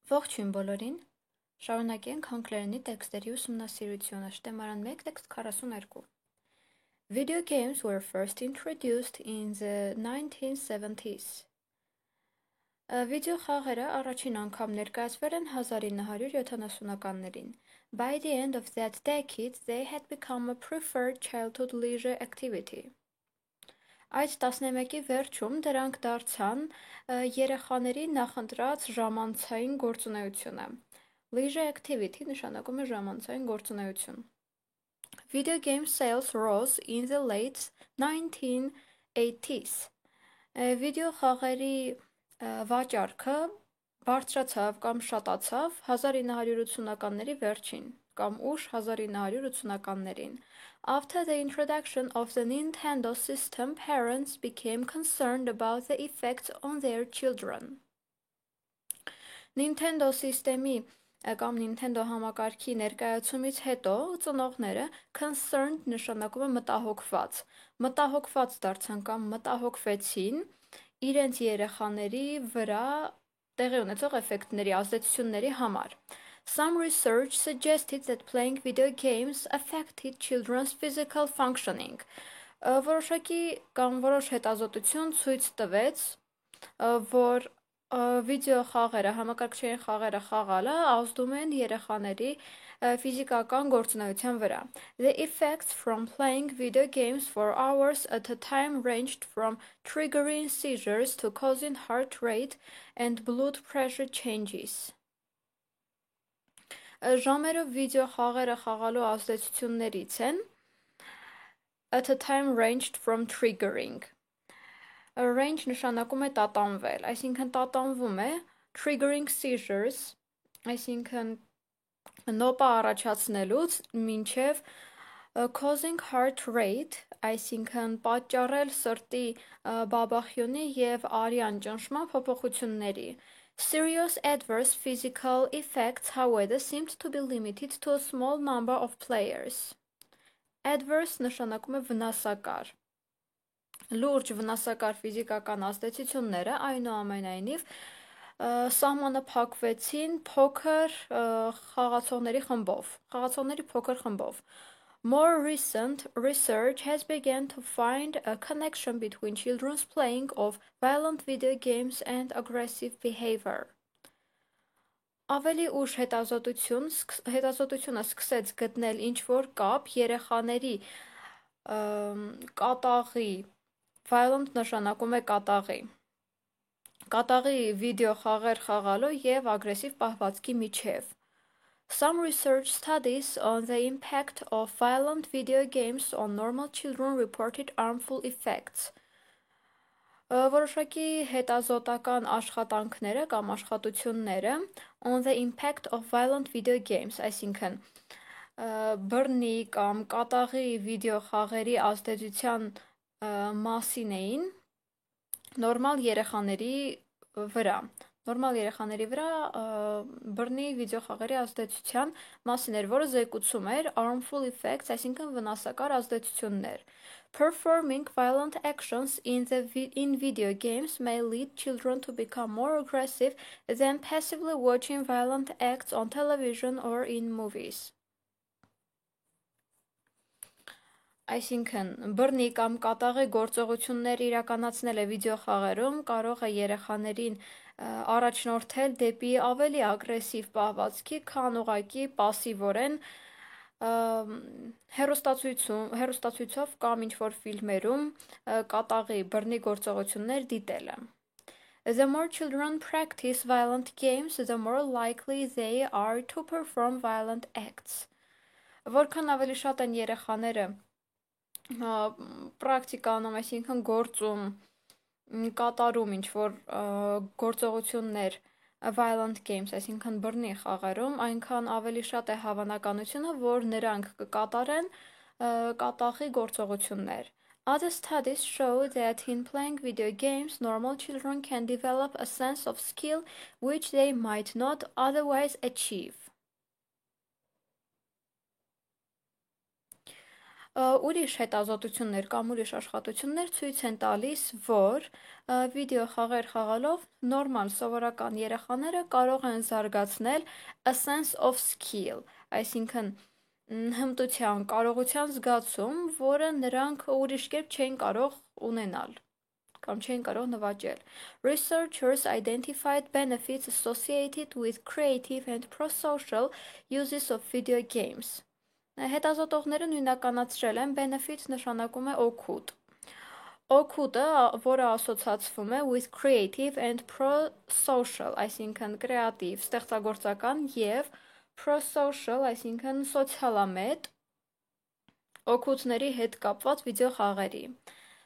Ողջույն բոլորին, շարունակենք անգլերենի տեքստերի ուսումնասիրությունը, Շտեմարան 1, տեքստ 42. Video games were first introduced in the 1970s. Վիդեո խաղերը առաջին անգամ ներկայացվել են 1970-ականներին. By the end of that decade, they had become a preferred childhood leisure activity. Այդ 11-ի վերջում դրանք դարձան երեխաների նախընտրած ժամանցային գործունեությունը. Leisure activity նշանակում է ժամանցային գործունեություն. Video game sales rose in the late 1980s. Վիդեո խաղերի վաճառքը բարձրացավ կամ շատացավ 1980-ականների վերջին կամ ուշ 1980-ականներին. After the introduction of the Nintendo system, parents became concerned about the effects on their children. Nintendo system-ի կամ Nintendo համակարգի ներկայացումից հետո ծնողները concerned նշանակում է մտահոգված դարձան կամ մտահոգվեցին իրենց երեխաների վրա տեղի ունեցող էֆեկտների, ազդեցությունների համար. Some research suggested that playing video games affected children's physical functioning. Որոշակի կամ որոշ հետազոտություն ցույց տվեց, որ վիդեո խաղերը, համակարգչային խաղերը խաղալը ազդում են երեխաների ֆիզիկական գործունեության վրա. The effects from playing video games for hours at a time ranged from triggering seizures to causing heart rate and blood pressure changes. Ժամերով վիդեո խաղերը խաղալու ազդեցություններից են at a time ranged from triggering. Range նշանակում է տատանվել, այսինքն տատանվում է triggering seizures, այսինքն նոպա առաջացնելուց մինչև causing heart rate, այսինքն պատճառել սրտի բաբախյունի և արյան ճնշման փոփոխությունների. Serious adverse physical effects, however, seemed to be limited to a small number of players. Adverse նշանակում է վնասակար. Լուրջ վնասակար ֆիզիկական ազդեցությունները այնուամենայնիվ սահմանափակվեցին փոքր խաղացողների փոքր խմբով. More recent research has begun to find a connection between children's playing of violent video games and aggressive behavior. Ավելի ուշ հետազոտությունը սկսեց գտնել ինչ-որ կապ երեխաների կատաղի, violent նշանակում է կատաղի վիդեո խաղեր խաղալու և ագրեսիվ պահվածքի միջև. Some research studies on the impact of violent video games on normal children reported harmful effects. Որոշակի հետազոտական աշխատանքները կամ աշխատությունները on the impact of violent video games, այսինքն բռնի կամ կատաղի վիդեո խաղերի ազդեցության մասին էին նորմալ երեխաների վրա բռնի վիդեո խաղերի ազդեցության մասին էր, որը զեկուցում էր harmful effects, այսինքն վնասակար ազդեցություններ. Performing violent actions in video games may lead children to become more aggressive than passively watching violent acts on television or in movies. Այսինքն, բռնի կամ կատաղի գործողություններ իրականացնելը վիդեո խաղերում կարող է երեխաներին առաջնորդել դեպի ավելի ագրեսիվ պահվածքի, քան ուղղակի պասիվորեն հեռուստացույցով կամ ինչ-որ ֆիլմերում կատաղի բռնի գործողություններ դիտելը. The more children practice violent games, the more likely they are to perform violent acts. Որքան ավելի շատ են երեխաները պրակտիկանում, այսինքն գործում, կատարում ինչ-որ գործողություններ violent games, այսինքն բռնի խաղերում, այնքան ավելի շատ է հավանականությունը, որ նրանք կկատարեն կատաղի գործողություններ. Other studies show that in playing video games, normal children can develop a sense of skill which they might not otherwise achieve. Ուրիշ հետազոտություններ կամ ուրիշ աշխատություններ ցույց են տալիս, որ վիդեո խաղեր խաղալով նորմալ սովորական երեխաները կարող են զարգացնել a sense of skill, այսինքն հմտության, կարողության զգացում, որը նրանք ուրիշ կերպ չէին կարող ունենալ կամ չէին կարող նվաճել. Researchers identified benefits associated with creative and pro-social uses of video games. Հետազոտողները նույնականացրել են benefit նշանակում է օգուտ. Օգուտը, որը ասոցացվում է with creative and pro-social, այսինքն կրեատիվ, ստեղծագործական և pro-social, այսինքն սոցիալամետ օգուտների հետ կապված վիդեո խաղերի.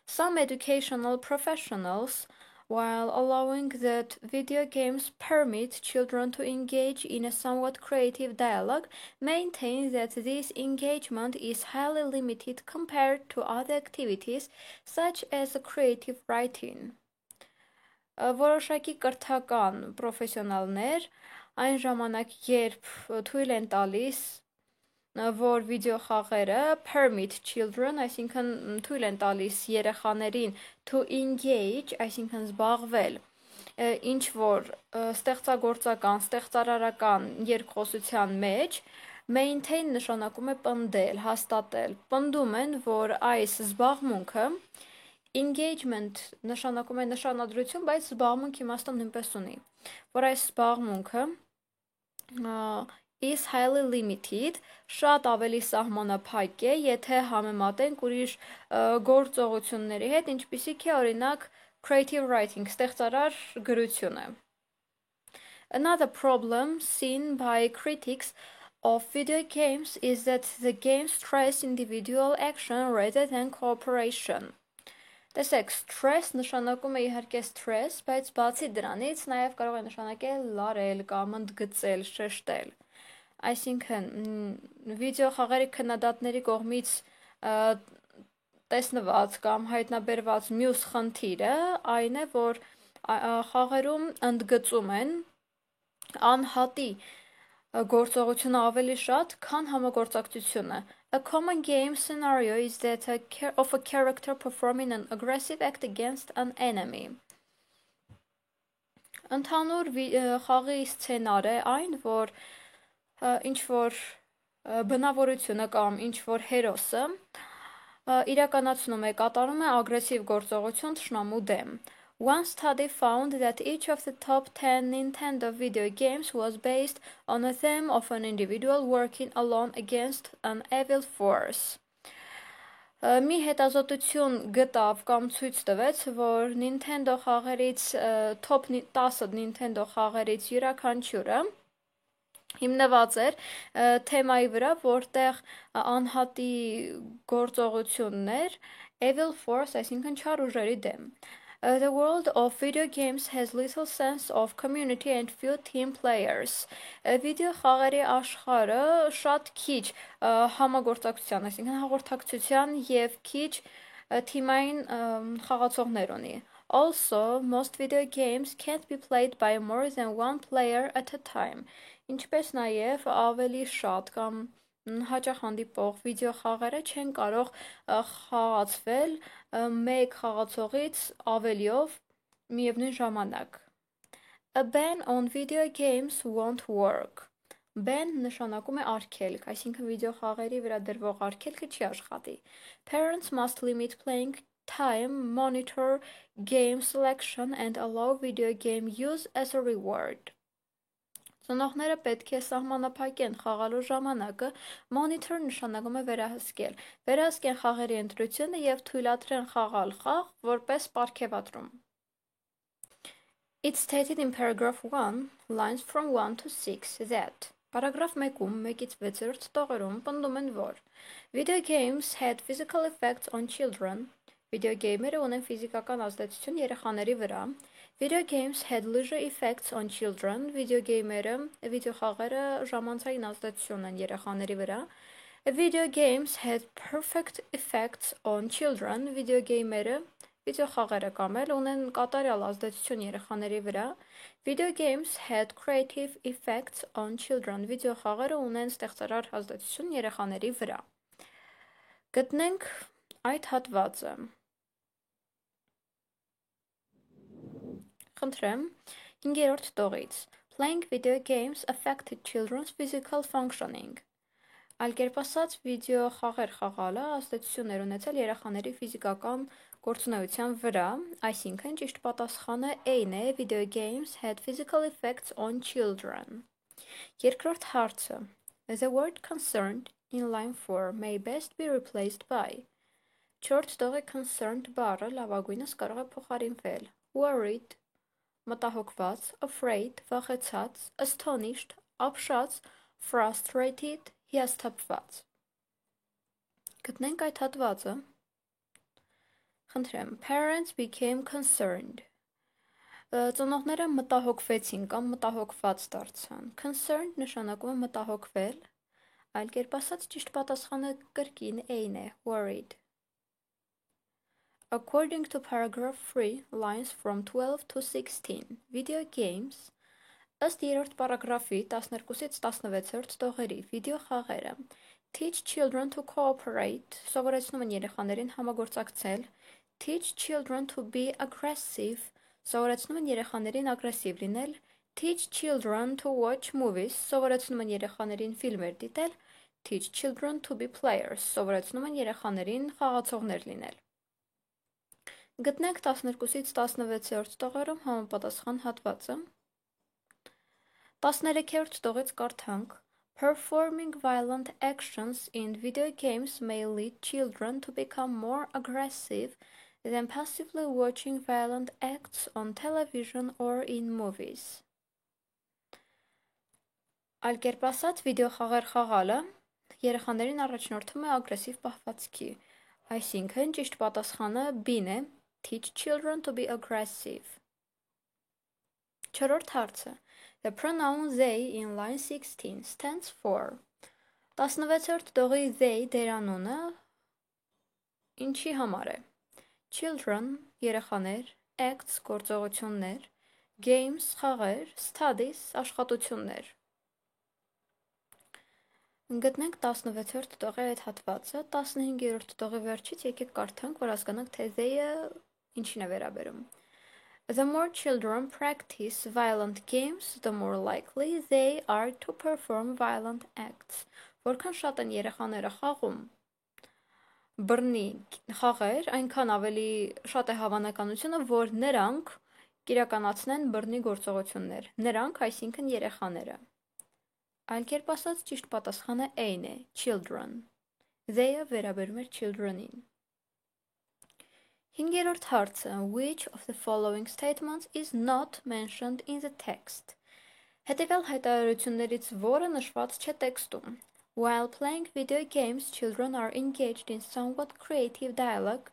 Some educational professionals, while allowing that video games permit children to engage in a somewhat creative dialogue, maintain that this engagement is highly limited compared to other activities such as creative writing. Որոշակի կրթական պրոֆեսիոնալներ այն ժամանակ, երբ թույլ են տալիս որ վիդեո խաղերը permit children, այսինքն թույլ են տալիս երեխաներին to engage, այսինքն զբաղվել ինչ որ ստեղծագործական, ստեղծարարական երկխոսության մեջ, maintain նշանակում է պնդել, հաստատել, պնդում են, որ այս զբաղմունքը engagement նշանակում է նշանադրություն, բայց զբաղմունք իմաստը նույնպես ունի, որ այս զբաղմունքը is highly limited, շատ ավելի սահմանափակ է, եթե համեմատենք ուրիշ գործողությունների հետ, ինչպիսիք է օրինակ creative writing, ստեղծարար գրությունը. Another problem seen by critics of video games is that the games stress individual action rather than cooperation. Տեսեք, stress նշանակում է իհարկե stress, բայց բացի դրանից նաև կարող է նշանակել լարել կամ ընդգծել, շեշտել. Այսինքն, վիդեո խաղերի քննադատների կողմից տեսնված կամ հայտնաբերված մյուս խնդիրը այն է, որ խաղերում ընդգծում են անհատի գործողությունը ավելի շատ, քան համագործակցությունը. A common game scenario is that of a character performing an aggressive act against an enemy. Ընդհանուր խաղի սցենար է այն, որ ինչ-որ բնավորությունը կամ ինչ-որ հերոսը իրականացնում է, կատարում է ագրեսիվ գործողություն թշնամու դեմ. One study found that each of the top 10 Nintendo video games was based on a theme of an individual working alone against an evil force. Մի հետազոտություն գտավ կամ ցույց տվեց, որ Nintendo խաղերից top 10 Nintendo խաղերից յուրաքանչյուրը հիմնված էր թեմայի վրա, որտեղ անհատի գործողություններ evil force, այսինքն չար ուժերի դեմ. The world of video games has little sense of community and few team players. Վիդեո խաղերի աշխարհը շատ քիչ համագործակցության, այսինքն հաղորդակցության եւ քիչ թիմային խաղացողներ ունի. Also, most video games can't be played by more than one player at a time. Ինչպես նաև ավելի շատ կամ հաճախ հանդիպող վիդեո խաղերը չեն կարող խաղացվել մեկ խաղացողից ավելիով միևնույն ժամանակ. A ban on video games won't work. Ban նշանակում է արգելք, այսինքն վիդեո խաղերի վրա դրվող արգելքը չի աշխատի. Parents must limit playing time, monitor game selection and allow video game use as a reward. Ծնողները պետք է սահմանափակեն խաղալու ժամանակը, monitor նշանակում է վերահսկել, վերահսկեն խաղերի ընտրությունը և թույլատրեն խաղալ խաղ, որպես պարգևատրում. It's stated in paragraph 1, lines from 1 to 6 that Paragраф 1-ում 1-ից 6-րդ տողերում պնդում են, որ Video games had physical effects on children. Video gameերը ունեն ֆիզիկական ազդեցություն երեխաների վրա. Video games had leisure effects on children. Video խաղերը ժամանցային ազդեցություն են երեխաների վրա. Video games had perfect effects on children. Վիդեո խաղերը կամել ունեն կատարյալ ազդեցություն երեխաների վրա. Video games had creative effects on children. Վիդեո խաղերը ունեն ստեղծարար ազդեցություն երեխաների վրա. Գտնենք այդ հատվածը։ Խնդրեմ, 5-րդ տողից. Playing video games affected children's physical functioning. Այլ կերպ ասած, վիդեո խաղեր խաղալը ազդեցություն էր ունեցել երեխաների ֆիզիկական գործունեության վրա, այսինքն ճիշտ պատասխանը A-ն է, video games had physical effects on children։ Երկրորդ հարցը. The word concerned in line 4 may best be replaced by. 4 տողի concerned բառը լավագույնս կարող է փոխարինվել worried, մտահոգված, afraid, վախեցած, astonished, ապշած, frustrated, հիասթափված։ Գտնենք այդ հատվածը։ Խնդրեմ, parents became concerned. Ծնողները մտահոգվեցին կամ մտահոգված դարձան։ Concerned նշանակում է մտահոգվել, այլ կերպ ասած ճիշտ պատասխանը կրկին A-ն է, worried։ According to paragraph 3, lines from 12 to 16, video games, ըստ 3-րդ պարագրաֆի 12-ից 16-րդ տողերի վիդեո խաղերը teach children to cooperate, սովորեցնում են երեխաներին համագործակցել, teach children to be aggressive, սովորեցնում են երեխաներին ագրեսիվ լինել, teach children to watch movies, սովորեցնում են երեխաներին ֆիլմեր դիտել, teach children to be players, սովորեցնում են երեխաներին խաղացողներ լինել։ Գտնենք 12-ից 16-րդ տողերում համապատասխան հատվածը։ 13-րդ տողից կարդանք. Performing violent actions in video games may lead children to become more aggressive than passively watching violent acts on television or in movies. Այլ կերպ ասած, վիդեո խաղեր խաղալը երեխաներին առաջնորդում է ագրեսիվ պահվածքի, այսինքն ճիշտ պատասխանը B-ն է, teach children to be aggressive։ 4-րդ հարցը. The pronoun they in line 16 stands for. 16-րդ տողի they դերանունը ինչի համար է։ Children, երեխաներ, acts, գործողություններ, games, խաղեր, studies, աշխատություններ։ Գտնենք 16-րդ տողի այդ հատվածը, 15-րդ տողի վերջից եկեք կարդանք, որ հասկանանք, թե they-ը ինչին է վերաբերում։ The more children practice violent games, the more likely they are to perform violent acts. Որքան շատ են երեխաները խաղում բռնի խաղեր, այնքան ավելի շատ է հավանականությունը, որ նրանք կիրականացնեն բռնի գործողություններ։ Նրանք, այսինքն երեխաները։ Այլ կերպ ասած, ճիշտ պատասխանը A-ն է, children։ They-ը վերաբերում էր children-ին։ 5-րդ հարցը. Which of the following statements is not mentioned in the text? Հետևյալ հայտարարություններից որը նշված չէ տեքստում։ While playing video games, children are engaged in somewhat creative dialogue.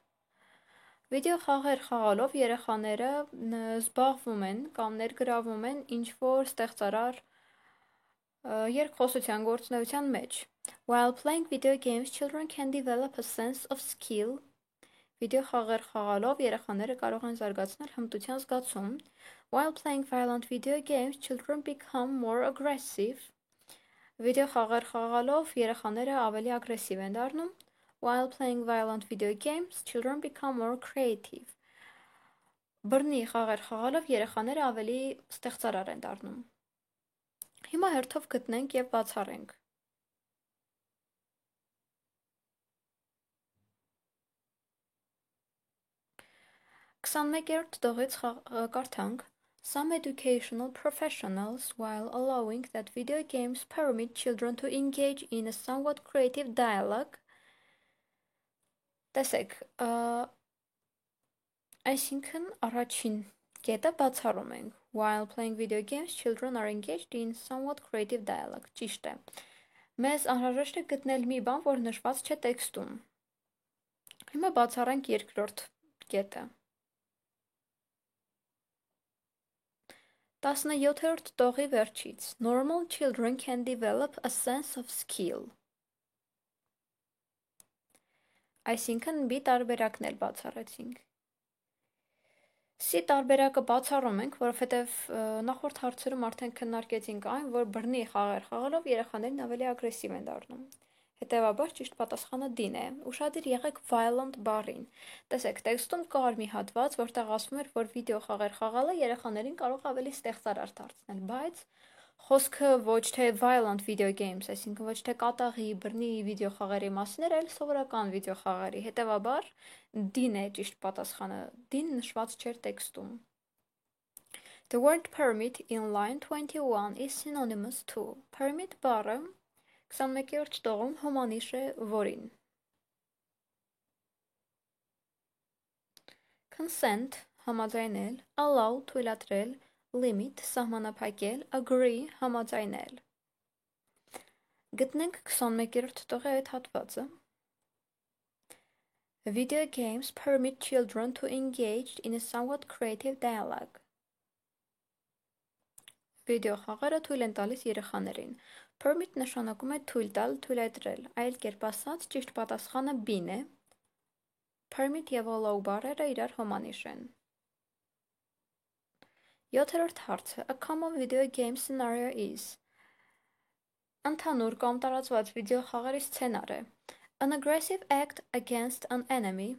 Վիդեո խաղեր խաղալով երեխաները զբաղվում են կամ ներգրավում են ինչ-որ ստեղծարար երկխոսության գործունեության մեջ։ While playing video games, children can develop a sense of skill. Վիդեո խաղեր խաղալով երեխաները կարող են զարգացնել հմտության զգացում։ While playing violent video games, children become more aggressive. Վիդեո խաղեր խաղալով երեխաները ավելի ագրեսիվ են դառնում։ While playing violent video games, children become more creative. Բռնի խաղեր խաղալով երեխաները ավելի ստեղծարար են դառնում։ Հիմա հերթով գտնենք եւ բացառենք։ Քսանմեկերորդ տողից կարդանք. Some educational professionals, while allowing that video games permit children to engage in a somewhat creative dialogue, տեսեք, այսինքն առաջին կետը բացառում ենք. While playing video games, children are engaged in somewhat creative dialogue. Ճիշտ է։ Մեզ անհրաժեշտ է գտնել մի բան, որ նշված չէ տեքստում։ Հիմա բացառենք երկրորդ կետը։ 17-րդ տողի վերջից. Normal children can develop a sense of skill. Այսինքն B տարբերակն էլ բացառեցինք։ C տարբերակը բացառում ենք, որովհետև նախորդ հարցերում արդեն քննարկեցինք այն, որ բռնի խաղեր խաղալով երեխաներն ավելի ագրեսիվ են դառնում։ Հետևաբար ճիշտ պատասխանը D-ն է։ Ուշադիր եղեք violent բառին։ Տեսեք, տեքստում կար մի հատված, որտեղ ասվում էր, որ վիդեո խաղեր խաղալը երեխաներին կարող ավելի ստեղծարար դարձնել, բայց խոսքը ոչ թե violent video games, այսինքն ոչ թե կատաղի, բռնի վիդեո խաղերի մասին էր, այլ սովորական վիդեո խաղերի։ Հետևաբար D-ն է ճիշտ պատասխանը։ D-ն նշված չէր տեքստում։ The word permit in line 21 is synonymous to permit բառը 21-րդ շտողում հոմանիշ է որին։ Consent համաձայնել, allow թույլատրել, limit սահմանափակել, agree համաձայնել։ Գտնենք 21-րդ շտողի այդ հատվածը։ Video games permit children to engage in a somewhat creative dialogue. Վիդեո խաղերը թույլ են տալիս երեխաներին։ Permit նշանակում է թույլ տալ, թույլատրել, այլ կերպ ասած ճիշտ պատասխանը B-ն է։ Permit և allow բառերը իրար հոմանիշ են։ 7-րդ հարցը A common video game scenario is Ընդհանուր կամ տարածված վիդեո խաղերի սցենար է An aggressive act against an enemy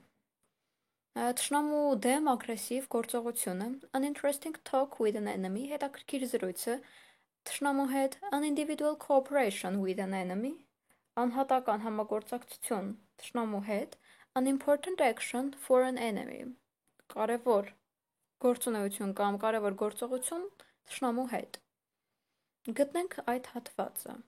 Թշնամու դեմ ագրեսիվ գործողությունը An interesting talk with an enemy հետաքրքիր զրույցը Թշնամու հետ An individual cooperation with an enemy Անհատական համագործակցություն թշնամու հետ An important action for an enemy Կարևոր գործունեություն կամ կարևոր գործողություն թշնամու հետ Գտնենք այդ հատվածը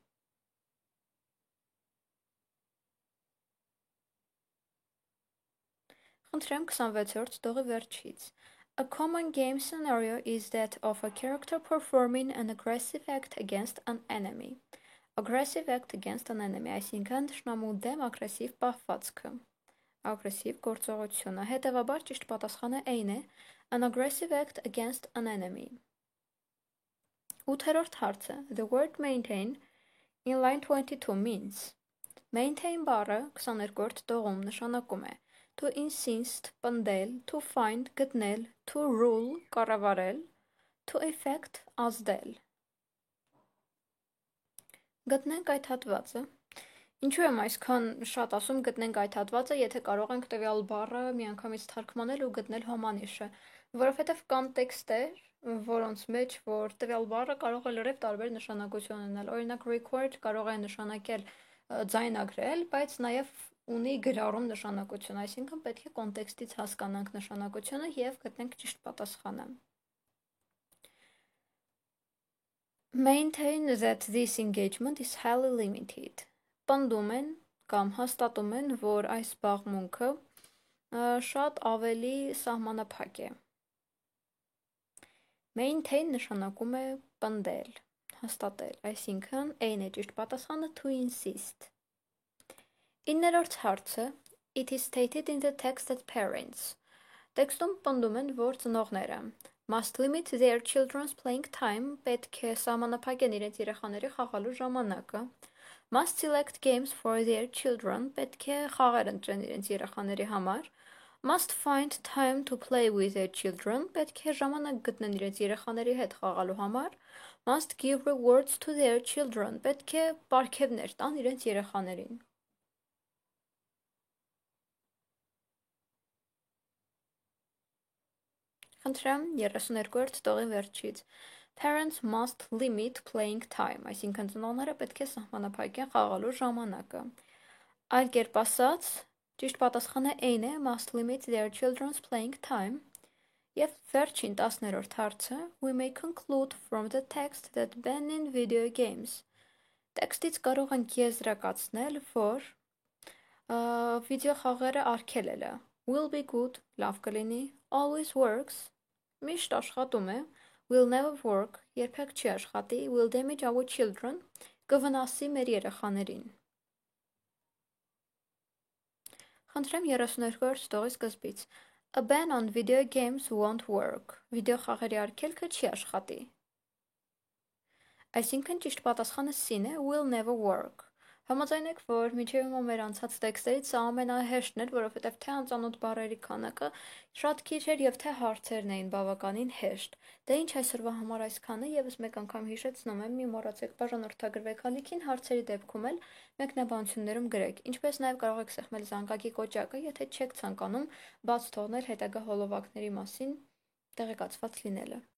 Խնդրեմ 26-րդ տողի վերջից A common game scenario is that of a character performing an aggressive act against an enemy. Aggressive act against an enemy, այսինքն թշնամու դեմ ագրեսիվ պահվածքը, ագրեսիվ գործողությունը։ Հետևաբար ճիշտ պատասխանը A-ն է, an aggressive act against an enemy։ 8-րդ հարցը The word maintain in line 22 means Maintain բառը 22-րդ տողում նշանակում է To insist, պնդել, to find, գտնել, to rule, կառավարել, to effect, ազդել։ Գտնենք այդ հատվածը։ Ինչու եմ այսքան շատ ասում գտնենք այդ հատվածը, եթե կարող ենք տվյալ բառը միանգամից թարգմանել ու գտնել հոմանիշը, որովհետև կան տեքստեր, որոնց մեջ որ տվյալ բառը կարող է լրիվ տարբեր նշանակություն ունենալ։ Օրինակ record կարող է նշանակել ձայնագրել, բայց նաև ունի գրառում նշանակություն, այսինքն պետք է կոնտեքստից հասկանանք նշանակությունը և գտնենք ճիշտ պատասխանը։ Maintain that this engagement is highly limited. Պնդում են կամ հաստատում են, որ այս զբաղմունքը շատ ավելի սահմանափակ է։ Maintain նշանակում է պնդել, հաստատել, այսինքն A-ն է ճիշտ պատասխանը to insist։ 9-րդ հարցը It is stated in the text that parents Տեքստում պնդում են, որ ծնողները must limit their children's playing time պետք է սահմանափակեն իրենց երեխաների խաղալու ժամանակը must select games for their children պետք է խաղեր ընտրեն իրենց երեխաների համար must find time to play with their children պետք է ժամանակ գտնեն իրենց երեխաների հետ խաղալու համար must give rewards to their children պետք է պարգևներ տան իրենց երեխաներին Խնդրեմ 32-րդ տողի վերջից Parents must limit playing time, այսինքն ծնողները պետք է սահմանափակեն խաղալու ժամանակը։ Այլ կերպ ասած, ճիշտ պատասխանը A-ն է must limit their children's playing time Եվ վերջին 10-րդ հարցը We may conclude from the text that banning video games Տեքստից կարող ենք եզրակացնել, որ վիդեո խաղերը արգելելը will be good, լավ կլինի, always works, միշտ աշխատում է, will never work, երբեք չի աշխատի, will damage our children, կվնասի մեր երեխաներին։ Խնդրեմ 32-րդ տողի սկզբից A ban on video games won't work, վիդեո խաղերի արգելքը չի աշխատի։ Այսինքն ճիշտ պատասխանը C-ն է will never work, Համաձայնեք, որ մինչև հիմա մեր անցած տեքստերից սա ամենահեշտն էր, որովհետև թե անծանոթ բառերի քանակը շատ քիչ էր և թե հարցերն էին բավականին հեշտ։ Դե ինչ այսօրվա համար այսքանը, ևս մեկ անգամ հիշեցնում եմ, մի մոռացեք բաժանորդագրվեք ալիքին, հարցերի դեպքում էլ մեկնաբանություններում գրեք, ինչպես նաև կարող եք սեղմել զանգակի կոճակը, եթե չեք ցանկանում բաց թողնել հետագա հոլովակների մասին տեղեկացված լինելը։